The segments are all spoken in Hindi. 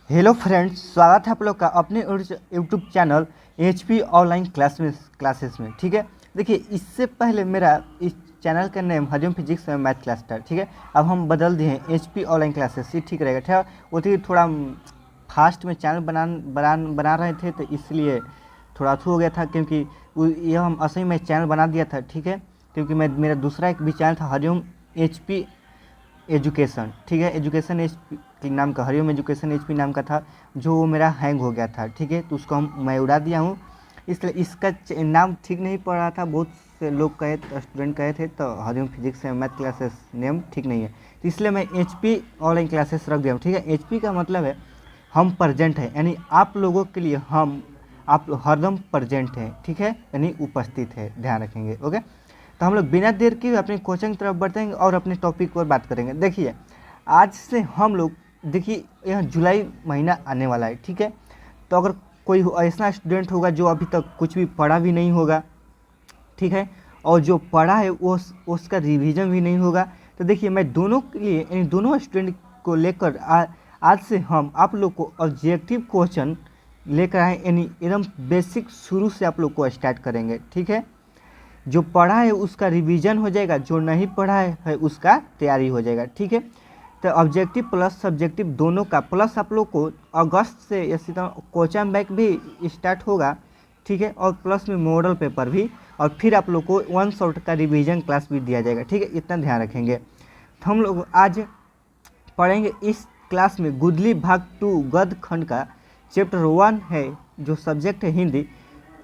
हेलो फ्रेंड्स, स्वागत है आप लोग का अपने YouTube channel HP online classes में। ठीक है, देखिए इससे पहले मेरा इस चैनल का नेम हरिओम फिजिक्स में मैथ क्लास था। ठीक है, अब हम बदल दिए हैं एचपी ऑनलाइन क्लासेस। ये ठीक रहेगा। ठीक, वो थी थोड़ा फास्ट में चैनल बना रहे थे, तो इसलिए थोड़ा अथू हो गया था, क्योंकि ये हम असली में चैनल बना दिया था। ठीक है, क्योंकि मेरा दूसरा एक भी चैनल था हरिओम एचपी एजुकेशन। ठीक है, एजुकेशन एचपी नाम का, हरिओम एजुकेशन एचपी नाम का था, जो मेरा हैंग हो गया था। ठीक है, तो उसको मैं उड़ा दिया हूँ, इसलिए इसका नाम ठीक नहीं पड़ रहा था। बहुत से लोग कहे, स्टूडेंट कहे थे, तो Hariom physics math classes name ठीक नहीं है, तो इसलिए मैं एचपी ऑनलाइन क्लासेस रख दिया हूँ। ठीक है, एचपी का मतलब है हम प्रेजेंट है, यानी आप लोगों के लिए आप हरदम प्रेजेंट हैं। ठीक है, यानी उपस्थित है, ध्यान रखेंगे। ओके, तो हम लोग बिना देर के अपने कोचिंग की तरफ बढ़ेंगे और अपने टॉपिक पर बात करेंगे। देखिए आज से हम लोग, देखिए यह जुलाई महीना आने वाला है। ठीक है, तो अगर कोई ऐसा स्टूडेंट होगा जो अभी तक कुछ भी पढ़ा भी नहीं होगा, ठीक है, और जो पढ़ा है वो उसका रिवीजन भी नहीं होगा, तो देखिए मैं दोनों के लिए, यानी दोनों स्टूडेंट को लेकर आज से हम आप लोग को ऑब्जेक्टिव क्वेश्चन लेकर आए, यानी एकदम बेसिक शुरू से आप लोग को स्टार्ट करेंगे। ठीक है, जो पढ़ा है उसका रिवीजन हो जाएगा, जो नहीं पढ़ा है उसका तैयारी हो जाएगा। ठीक है, तो ऑब्जेक्टिव प्लस सब्जेक्टिव दोनों का प्लस आप लोग को अगस्त से इसी तरह क्वेश्चन बैंक भी स्टार्ट होगा। ठीक है, और प्लस में मॉडल पेपर भी, और फिर आप लोग को 1 शॉट का रिवीजन क्लास भी दिया जाएगा। ठीक है, इतना ध्यान रखेंगे। तो हम लोग आज पढ़ेंगे इस क्लास में गुदली भाग 2 गद्य खंड का चैप्टर 1 है, जो सब्जेक्ट है हिंदी,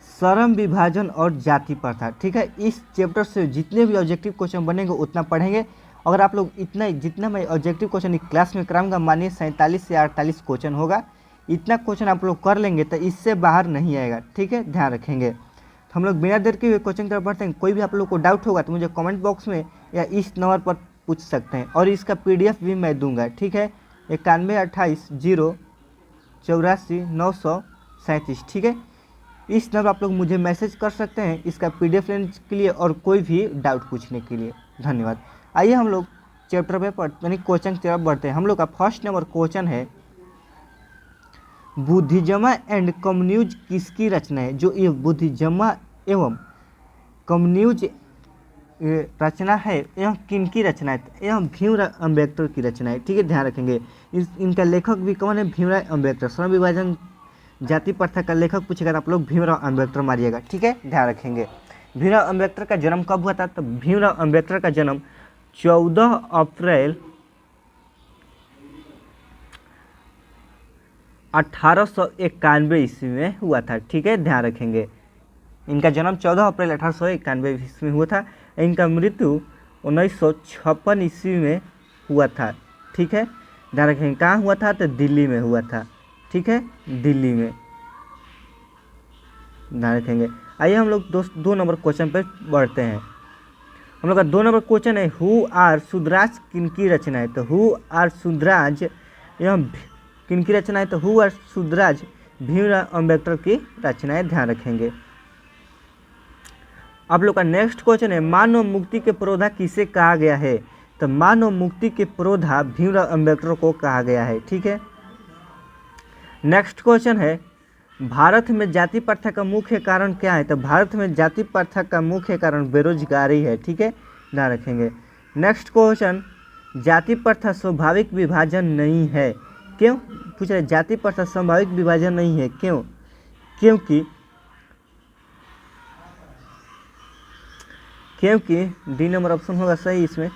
श्रम विभाजन और जाति प्रथा। ठीक है, इस चैप्टर से जितने भी ऑब्जेक्टिव क्वेश्चन बनेंगे उतना पढ़ेंगे। अगर आप लोग जितना मैं ऑब्जेक्टिव क्वेश्चन क्लास में कराऊंगा, मानिए 47 से 48 क्वेश्चन होगा, इतना क्वेश्चन आप लोग कर लेंगे तो इससे बाहर नहीं आएगा। ठीक है, ध्यान रखेंगे। तो हम लोग बिना देर के हुए कोचिंग की तरफ बढ़ते हैं। कोई भी आप लोग को डाउट होगा तो मुझे कमेंट बॉक्स में या इस नंबर पर पूछ सकते हैं, और इसका PDF भी मैं दूंगा। ठीक है, 9128 084 937। ठीक है, इस नंबर आप लोग मुझे मैसेज कर सकते हैं इसका PDF लेने के लिए और कोई भी डाउट पूछने के लिए। धन्यवाद। आइए हम लोग चैप्टर पे यानी क्वेश्चन की तरफ बढ़ते हैं। हम लोग का फर्स्ट नंबर क्वेश्चन है, बुद्धिजमा एंड कम्युनिज्म किसकी रचना है? जो ये बुद्धिजमा एवं कम्युनिज्म रचना है, यह किनकी रचना है? यह भीमराव अम्बेडकर की रचना है। ठीक है, ध्यान रखेंगे। इनका लेखक भी कौन है? भीमराव अम्बेडकर। श्रम विभाजन जाति प्रथा का लेखक पूछेगा तो आप लोग भीमराव अम्बेडकर मारिएगा। ठीक है, ध्यान रखेंगे। भीमराव अम्बेडकर का जन्म कब हुआ था? तो भीमराव अम्बेडकर का जन्म 14 अप्रैल 1891 ईस्वी में हुआ था। ठीक है, ध्यान रखेंगे। इनका जन्म 14 अप्रैल 1891 ईस्वी में हुआ था। इनका मृत्यु 1956 ईस्वी में हुआ था। ठीक है, ध्यान रखेंगे। कहाँ हुआ था? तो दिल्ली में हुआ था। ठीक है, दिल्ली में, ध्यान रखेंगे। आइए हम लोग दो नंबर क्वेश्चन पर बढ़ते हैं। हम लोग का 2 नंबर क्वेश्चन है, हु आर सुधराज किनकी रचना है? तो हु आर सुधराज यह किनकी रचना है? तो हु आर सुधराज भीमराव अम्बेडकर की रचना है। ध्यान रखेंगे। आप लोग का नेक्स्ट क्वेश्चन है, मानव मुक्ति के पुरोधा किसे कहा गया है? तो मानव मुक्ति के पुरोधा भीमराव अम्बेडकर को कहा गया है। ठीक है, नेक्स्ट क्वेश्चन है, भारत में जाति प्रथा का मुख्य कारण क्या है? तो भारत में जाति प्रथा का मुख्य कारण बेरोजगारी है। ठीक है, ध्यान रखेंगे। नेक्स्ट क्वेश्चन, जाति प्रथा स्वाभाविक विभाजन नहीं है, क्यों? पूछ रहे जाति प्रथा स्वाभाविक विभाजन नहीं है, क्यों? क्योंकि डी नंबर ऑप्शन होगा सही इसमें,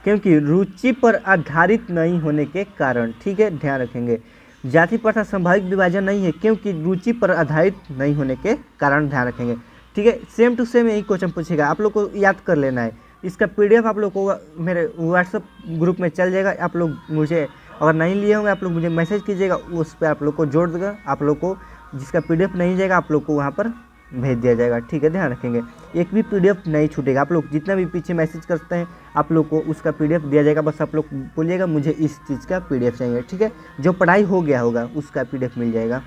क्योंकि रुचि पर आधारित नहीं होने के कारण। ठीक है, ध्यान रखेंगे। जाति प्रथा स्वाभाविक विभाजन नहीं है क्योंकि रुचि पर आधारित नहीं होने के कारण। ध्यान रखेंगे। ठीक है, सेम टू सेम यही क्वेश्चन पूछेगा, आप लोग को याद कर लेना है। इसका PDF आप लोग को मेरे व्हाट्सएप ग्रुप में चल जाएगा। आप लोग मुझे अगर नहीं लिए होंगे, आप लोग मुझे मैसेज कीजिएगा, उस पर आप लोग को जोड़ देगा। आप लोग को जिसका PDF नहीं जाएगा आप लोग को वहाँ पर भेज दिया जाएगा। ठीक है, ध्यान रखेंगे। एक भी PDF नहीं छूटेगा। आप लोग जितना भी पीछे मैसेज करते हैं आप लोग को उसका PDF दिया जाएगा। बस आप लोग बोलिएगा मुझे इस चीज़ का PDF चाहिए। ठीक है, जो पढ़ाई हो गया होगा उसका PDF मिल जाएगा।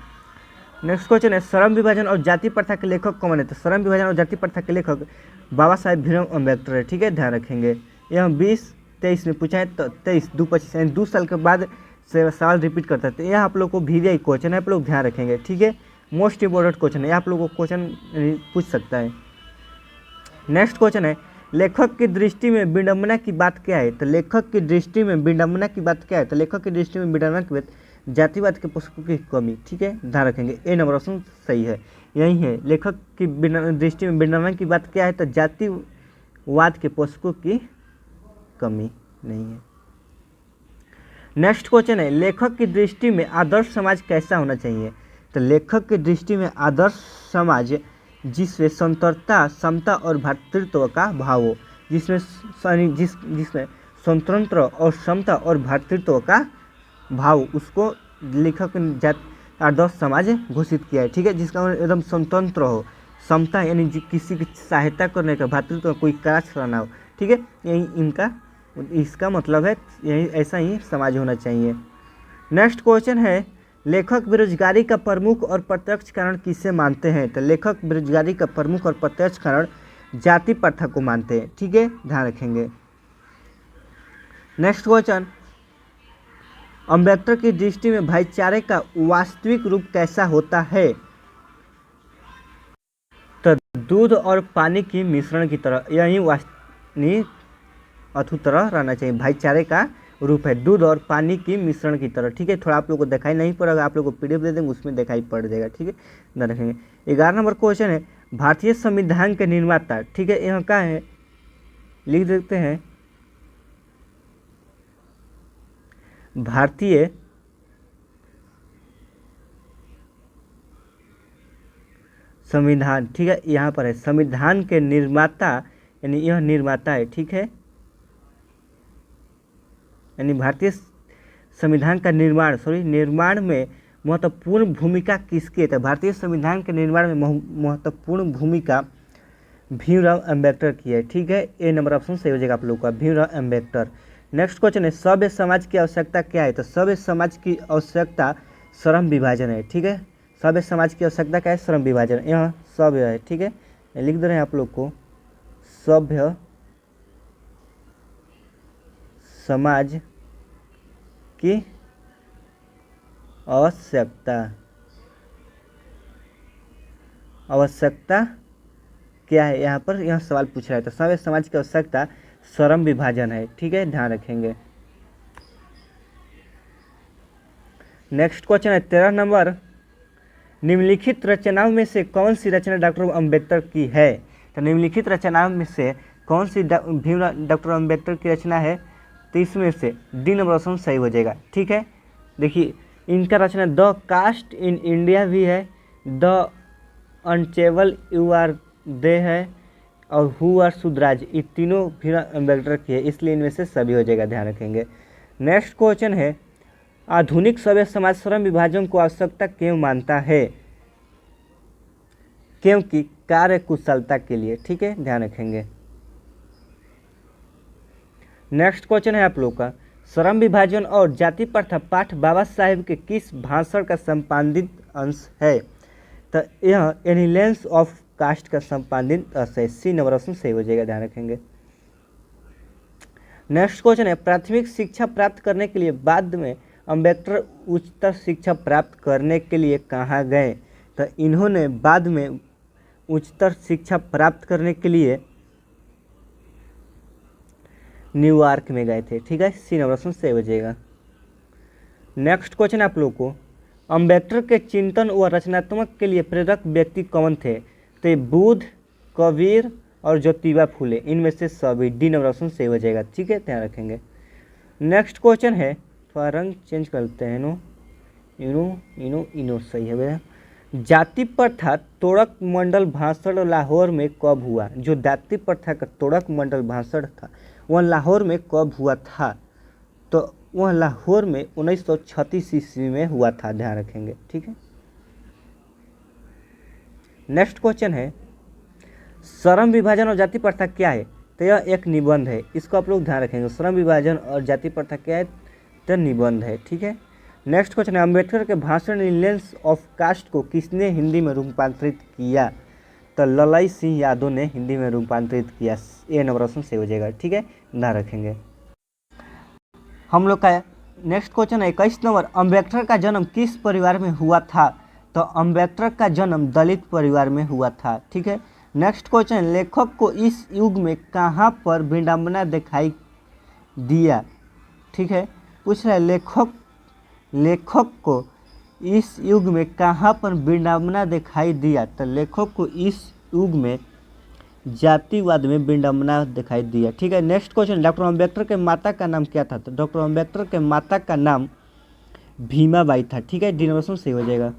नेक्स्ट क्वेश्चन है, श्रम विभाजन और जाति प्रथा के लेखक कौन है? तो श्रम विभाजन और जाति प्रथा के लेखक बाबा साहेब भीमराव अम्बेडकर है। ठीक है, ध्यान रखेंगे। यह 2023 में पूछा है, तो 23 2 25 यानी 2 साल के बाद से सवाल रिपीट करता है। तो यह आप लोग को VVI क्वेश्चन है, आप लोग ध्यान रखेंगे, ठीक है। मोस्ट इंपॉर्टेंट क्वेश्चन है, आप लोग को क्वेश्चन पूछ सकता है। नेक्स्ट क्वेश्चन है, लेखक की दृष्टि में विडंबना की बात क्या है? तो लेखक की दृष्टि में विडंबना की बात क्या है? तो लेखक की दृष्टि में विडंबना की बात जातिवाद के पुस्तकों की कमी, ठीक है, ध्यान रखेंगे। ए नंबर ऑप्शन सही है, यही है। लेखक की दृष्टि में विडंबना की बात क्या है? तो जातिवाद के पुस्तकों की कमी नहीं है। नेक्स्ट क्वेश्चन है, लेखक की दृष्टि में आदर्श समाज कैसा होना चाहिए? तो लेखक की दृष्टि में आदर्श समाज जिसमें स्वतंत्रता, समता और भ्रातृत्व का भाव हो, जिसमें स्वतंत्र और समता और भ्रातृत्व का भाव, उसको लेखक ने आदर्श समाज घोषित किया है, ठीक है। जिसका एकदम स्वतंत्र हो, समता यानी किसी की सहायता करने का, भ्रातृत्व कोई कार्य कराना हो, ठीक है, यही इसका मतलब है, यही ऐसा ही समाज होना चाहिए। नेक्स्ट क्वेश्चन है, लेखक बेरोजगारी का प्रमुख और प्रत्यक्ष कारण किसे मानते हैं? तो लेखक बेरोजगारी का प्रमुख और प्रत्यक्ष कारण जाति प्रथा को मानते हैं, ठीक है, ध्यान रखेंगे। नेक्स्ट क्वेश्चन, अम्बेडकर की दृष्टि में भाईचारे का वास्तविक रूप कैसा होता है? तो दूध और पानी की मिश्रण की तरह, यही अथुतरह रहना चाहिए। भाईचारे का रूप है दूध और पानी की मिश्रण की तरह, ठीक है। थोड़ा आप लोग को दिखाई नहीं पड़ेगा, आप लोग को PDF दे देंगे, उसमें दिखाई पड़ जाएगा, ठीक है, ध्यान रखेंगे। 11 नंबर क्वेश्चन है, भारतीय संविधान के निर्माता, ठीक है, यहाँ क्या है लिख देते हैं, भारतीय संविधान, ठीक है, यहाँ पर है संविधान के निर्माता, यानी यह निर्माता है, ठीक है, यानी भारतीय संविधान का निर्माण में महत्वपूर्ण भूमिका किसकी है? तो भारतीय संविधान के निर्माण में महत्वपूर्ण भूमिका भीमराव अम्बेडकर की है, ठीक है। ए नंबर ऑप्शन सही हो जाएगा आप लोग का, भीमराव अम्बेडकर। नेक्स्ट क्वेश्चन है, सभ्य समाज की आवश्यकता क्या है? तो सभ्य समाज की आवश्यकता श्रम विभाजन है, ठीक है। सभ्य समाज की आवश्यकता क्या है? श्रम विभाजन, यहाँ सभ्य है, ठीक है, लिख दे रहे हैं आप लोग को, सभ्य समाज की आवश्यकता क्या है? यहाँ पर यह सवाल पूछ रहा है। तो सभ्य समाज की आवश्यकता श्रम विभाजन है, ठीक है, ध्यान रखेंगे। नेक्स्ट क्वेश्चन है 13 नंबर, निम्नलिखित रचनाओं में से कौन सी रचना डॉक्टर अम्बेडकर की है? तो निम्नलिखित रचनाओं में से कौन सी डॉक्टर अम्बेडकर की रचना है? तो इसमें से डी नंबर ऑप्शन सही हो जाएगा, ठीक है। देखिए इनका रचना द कास्ट इन इंडिया भी है, द अनटेबल यू आर दे है, और हु आर सुधराज, ये तीनों भीमराव अम्बेडकर की है, इसलिए इनमें से सभी हो जाएगा, ध्यान रखेंगे। नेक्स्ट क्वेश्चन है, आधुनिक सभ्य समाज श्रम विभाजन को आवश्यकता क्यों मानता है? क्योंकि कार्य कुशलता के लिए, ठीक है, ध्यान रखेंगे। नेक्स्ट क्वेश्चन है आप लोग का, श्रम विभाजन और जाति प्रथा पाठ बाबा साहेब के किस भाषण का संपादित अंश है? तो यह एनिलेंस ऑफ कास्ट का संपादित अंश है, सी नंबर ऑप्शन सही हो जाएगा, ध्यान रखेंगे। नेक्स्ट क्वेश्चन है, प्राथमिक शिक्षा प्राप्त करने के लिए बाद में अम्बेडकर उच्चतर शिक्षा प्राप्त करने के लिए कहाँ गए? तो इन्होंने बाद में उच्चतर शिक्षा प्राप्त करने के लिए न्यूयॉर्क में गए थे, ठीक है, सी नंबर ऑप्शन सही हो जाएगा। नेक्स्ट क्वेश्चन आप लोग को, अम्बेडकर के चिंतन व रचनात्मक के लिए प्रेरक व्यक्ति कौन थे? तो बुद्ध, कबीर और ज्योतिबा फूले, इनमें से सभी, डी नंबर ऑप्शन सही हो जाएगा, ठीक है, ध्यान रखेंगे। नेक्स्ट क्वेश्चन है, थोड़ा रंग चेंज करते हैं, इनो सही है भैया। जाति प्रथा तोड़क मंडल भाषण लाहौर में कब हुआ? जो जाति प्रथा का तोड़क मंडल भाषण था वह लाहौर में कब हुआ था? तो वह लाहौर में 1936 ईस्वी में हुआ था, ध्यान रखेंगे, ठीक है। नेक्स्ट क्वेश्चन है, श्रम विभाजन और जाति प्रथा क्या है? तो यह एक निबंध है, इसको आप लोग ध्यान रखेंगे। श्रम विभाजन और जाति प्रथा क्या है? तो निबंध है, ठीक है। नेक्स्ट क्वेश्चन है, अम्बेडकर के भाषण एनिलेंस ऑफ कास्ट को किसने हिंदी में रूपांतरित किया? तो ललाई सिंह यादव ने हिंदी में रूपांतरित किया, ए नंबर ऑप्शन सही हो जाएगा, ठीक है, ध्यान रखेंगे। हम लोग का नेक्स्ट क्वेश्चन है 21 नंबर, अम्बेडकर का जन्म किस परिवार में हुआ था? तो अम्बेडकर का जन्म दलित परिवार में हुआ था। ठीक है। नेक्स्ट क्वेश्चन, लेखक को इस युग में कहाँ पर विडंबना दिखाई दिया? ठीक है, पूछ रहा है लेखक को इस युग में कहाँ पर विडंबना दिखाई दिया? तो लेखक को इस युग में जातिवाद में विडंबना दिखाई दिया। ठीक है। नेक्स्ट क्वेश्चन, डॉक्टर अम्बेडकर के माता का नाम क्या था? तो डॉक्टर अम्बेडकर के माता का नाम भीमाबाई था। ठीक है, डी नंबर सही हो जाएगा।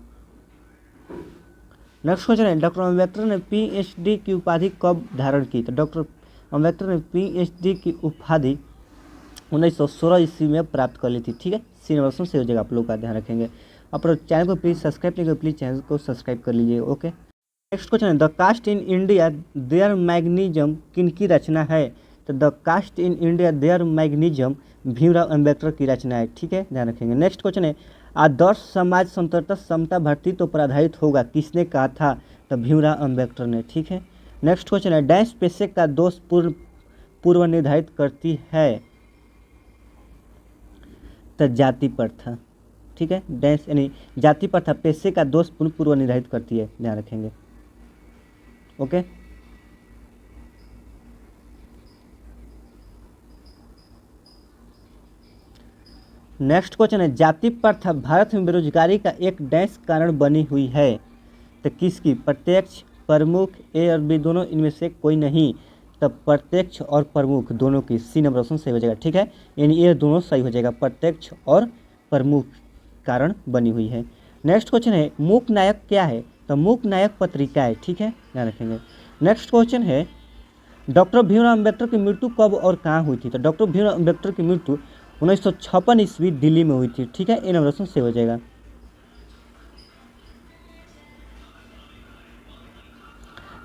नेक्स्ट क्वेश्चन है, डॉक्टर अम्बेडकर ने पीएचडी की उपाधि कब धारण की? तो डॉक्टर अम्बेडकर ने पीएचडी की उपाधि 1916 ईस्वी में प्राप्त कर ली थी। ठीक है, सी नंबर सही हो जाएगा। आप लोग का ध्यान रखेंगे। आप चैनल को प्लीज़ सब्सक्राइब नहीं करें, प्लीज़ चैनल को सब्सक्राइब कर लीजिए। ओके। नेक्स्ट क्वेश्चन है, the caste in India their mechanism किनकी रचना है? तो the caste in India their mechanism Bhimrao Ambedkar की रचना है। ठीक है, ध्यान रखेंगे। नेक्स्ट क्वेश्चन है, आदर्श समाज स्वतंत्रता समता भर्तृत्व पर आधारित होगा, किसने कहा था? तो भीमराव अम्बेडकर ने। ठीक है। नेक्स्ट क्वेश्चन है, डैश पेशे का दोष पूर्व निर्धारित करती है? तो जाति प्रथा। ठीक है, डैश यानी जाति प्रथा पेशे का दोष पूर्व निर्धारित करती है, ध्यान रखेंगे। ओके। नेक्स्ट क्वेश्चन है, जाति प्रथा भारत में बेरोजगारी का एक डैश कारण बनी हुई है? तो किसकी? प्रत्यक्ष, प्रमुख, ए और बी दोनों, इनमें से कोई नहीं। तब प्रत्यक्ष और प्रमुख दोनों की, सी नंबर ऑप्शन सही हो जाएगा। ठीक है, यानी ये दोनों सही हो जाएगा, प्रत्यक्ष और प्रमुख कारण बनी हुई है। नेक्स्ट क्वेश्चन है, मूक नायक क्या है? तो मूक नायक पत्रिका है। ठीक है, ध्यान रखेंगे। नेक्स्ट क्वेश्चन है, डॉक्टर भीमराव अम्बेडकर की मृत्यु कब और कहाँ हुई थी? तो डॉक्टर भीमराव अम्बेडकर की मृत्यु 1956 ईस्वी दिल्ली में हुई थी। ठीक है, ये नंबर ऑप्शन सही हो जाएगा।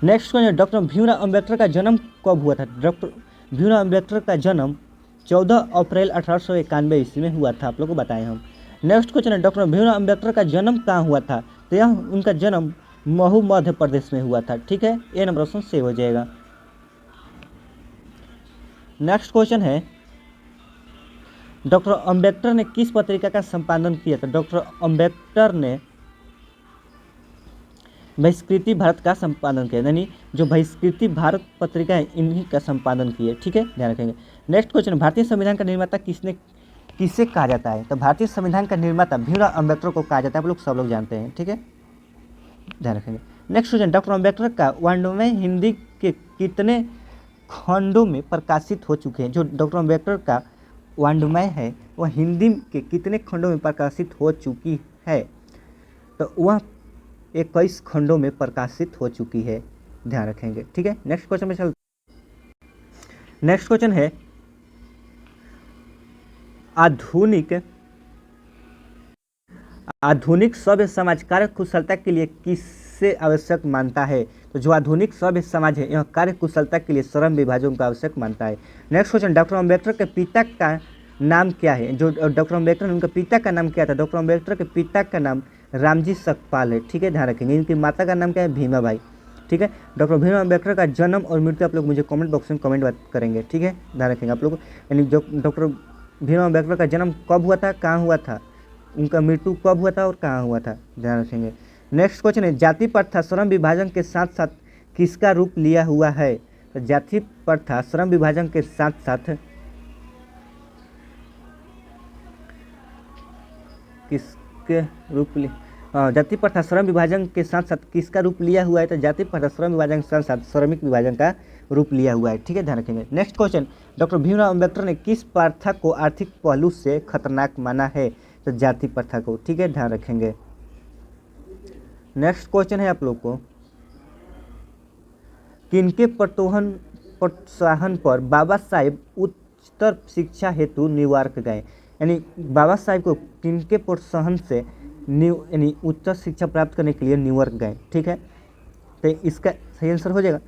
Next question, doctor Bhimrao Ambedkar का जन्म कब हुआ था? डॉक्टर भीमराव अम्बेडकर का जन्म 14 अप्रैल 1891 ईस्वी में हुआ था, आप लोग को बताए हम। नेक्स्ट क्वेश्चन है, डॉक्टर भीमराव अम्बेडकर का जन्म कहाँ हुआ था? तो यह उनका जन्म महू मध्य प्रदेश में हुआ था। ठीक है, ए नंबर ऑप्शन सही हो जाएगा। नेक्स्ट क्वेश्चन है, डॉक्टर अम्बेडकर ने किस पत्रिका का संपादन किया था? डॉक्टर अम्बेडकर ने बहिष्कृति भारत का संपादन किया, यानी जो बहिष्कृति भारत पत्रिका है इन्हीं का संपादन किया। ठीक है, ध्यान रखेंगे। नेक्स्ट क्वेश्चन, भारतीय संविधान का निर्माता किसे कहा जाता है? तो भारतीय संविधान का निर्माता भीमराव अम्बेडकर को कहा जाता है, आप लोग सब लोग जानते हैं। ठीक है, ध्यान रखेंगे। नेक्स्ट क्वेश्चन, डॉक्टर अम्बेडकर का वाङ्मय हिंदी के कितने खंडों में प्रकाशित हो चुके हैं? जो डॉक्टर अम्बेडकर का वाङ्मय है वह हिंदी के कितने खंडों में प्रकाशित हो चुकी है? तो वह 21 खंडों में प्रकाशित हो चुकी है, ध्यान रखेंगे। ठीक है, नेक्स्ट क्वेश्चन में नेक्स्ट क्वेश्चन है, आधुनिक सभ्य समाज कार्य कुशलता के लिए किससे आवश्यक मानता है? तो जो आधुनिक सभ्य समाज है यह कार्य कुशलता के लिए श्रम विभाजन का आवश्यक मानता है। नेक्स्ट क्वेश्चन, डॉक्टर अम्बेडकर के पिता का नाम क्या है? जो डॉक्टर अम्बेडकर उनके पिता का नाम क्या था? डॉक्टर अम्बेडकर के पिता का नाम रामजी सकपाल है। ठीक है, ध्यान रखेंगे। इनकी माता का नाम क्या है? भीमाबाई। ठीक है, डॉक्टर भीमराव अम्बेडकर का जन्म और मृत्यु आप लोग मुझे कमेंट बॉक्स में कमेंट करेंगे। ठीक है, ध्यान रखेंगे आप लोग। यानी जो डॉक्टर भीमराव अम्बेडकर का जन्म कब हुआ था, कहाँ हुआ था, उनका मृत्यु कब हुआ था और कहाँ हुआ था, ध्यान रखेंगे। नेक्स्ट क्वेश्चन है, जाति प्रथा श्रम विभाजन के साथ साथ किसका रूप लिया हुआ है? तो जाति प्रथा श्रम विभाजन के साथ साथ किसके रूप जाति प्रथा श्रम विभाजन के साथ साथ किसका रूप लिया हुआ है? तो जाति प्रथा श्रम विभाजन के साथ साथ श्रमिक विभाजन का रूप लिया हुआ है। ठीक है, ध्यान रखेंगे। Next question, doctor Bhimrao Ambedkar ने किस प्रथा को आर्थिक पहलू से खतरनाक माना है? तो जाति प्रथा को। ठीक है, ध्यान रखेंगे। नेक्स्ट क्वेश्चन है आप लोग को, किनके प्रोत्साहन पर बाबा साहेब उच्चतर शिक्षा हेतु न्यूयॉर्क गए? यानी बाबा साहेब को किनके प्रोत्साहन से यानी उच्च शिक्षा प्राप्त करने के लिए न्यूयॉर्क गए? ठीक है, तो इसका सही आंसर हो जाएगा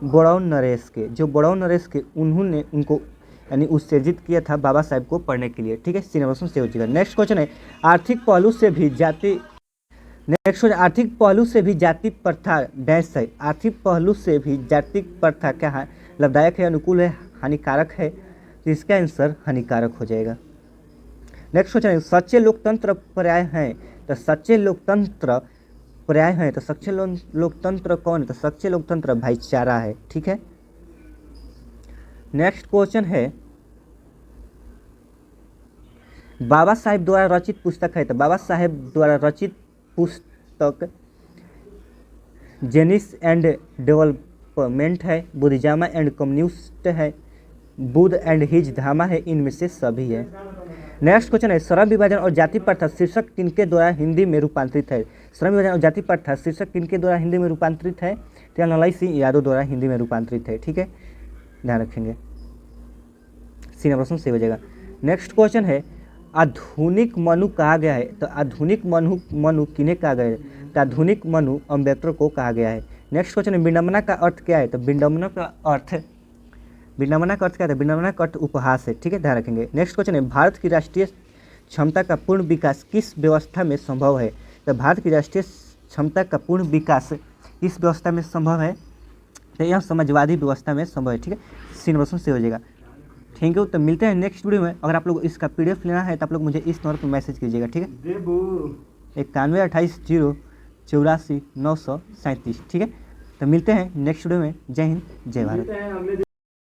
बड़ौन नरेश के। जो बड़ौन नरेश के उन्होंने उनको यानी उत्तेजित किया था बाबा साहेब को पढ़ने के लिए। ठीक है, सी नंबर से हो जाएगा। नेक्स्ट क्वेश्चन है, आर्थिक पहलू से भी जाति आर्थिक पहलू से भी जाति प्रथा डैश है। आर्थिक पहलू से भी जाति प्रथा क्या है? लाभदायक है, अनुकूल है, हानिकारक है? तो इसका आंसर हानिकारक हो जाएगा। नेक्स्ट क्वेश्चन है सच्चे लोकतंत्र पर्याय हैं, तो सच्चे लोकतंत्र पर्याय हैं तो सच्चे लोकतंत्र कौन है, तो सच्चे लोकतंत्र भाईचारा है। ठीक है। नेक्स्ट क्वेश्चन है बाबा साहेब द्वारा रचित पुस्तक है, तो बाबा साहेब द्वारा रचित पुस्तक जेनिस एंड डेवलपमेंट है, बुद्धिजामा एंड कम्युनिस्ट है, बुद्ध एंड हिज धामा है, इनमें से सभी है। नेक्स्ट क्वेश्चन है श्रम विभाजन और जाति प्रथा शीर्षक किनके द्वारा हिंदी में रूपांतरित है, श्रम विभाजन और जाति प्रथा शीर्षक किनके द्वारा हिंदी में रूपांतरित है, तो नलाई सिंह यादव द्वारा हिंदी में रूपांतरित है। ठीक है, ध्यान रखेंगे, सी नंबर से हो जाएगा। नेक्स्ट क्वेश्चन है आधुनिक मनु कहा गया है, तो आधुनिक मनु किन्हें कहा गया है, तो आधुनिक मनु अम्बेडकर को कहा गया है। नेक्स्ट क्वेश्चन है विडंबना का अर्थ क्या है, तो विडंबना का अर्थ क्या है, विडंबना का अर्थ उपहास है। ठीक है, ध्यान रखेंगे। नेक्स्ट क्वेश्चन है भारत की राष्ट्रीय क्षमता का पूर्ण विकास किस व्यवस्था में संभव है, तो भारत की राष्ट्रीय क्षमता का पूर्ण विकास किस व्यवस्था में संभव है, तो यह समाजवादी व्यवस्था में संभव है। ठीक है, सी नंबर से हो जाएगा। थैंक यू, तो मिलते हैं नेक्स्ट वीडियो में। अगर आप लोग इसका PDF लेना है तो आप लोग मुझे इस नंबर पर मैसेज कीजिएगा। ठीक है, 9128 084 937। ठीक है, तो मिलते हैं नेक्स्ट वीडियो में। जय हिंद, जय भारत।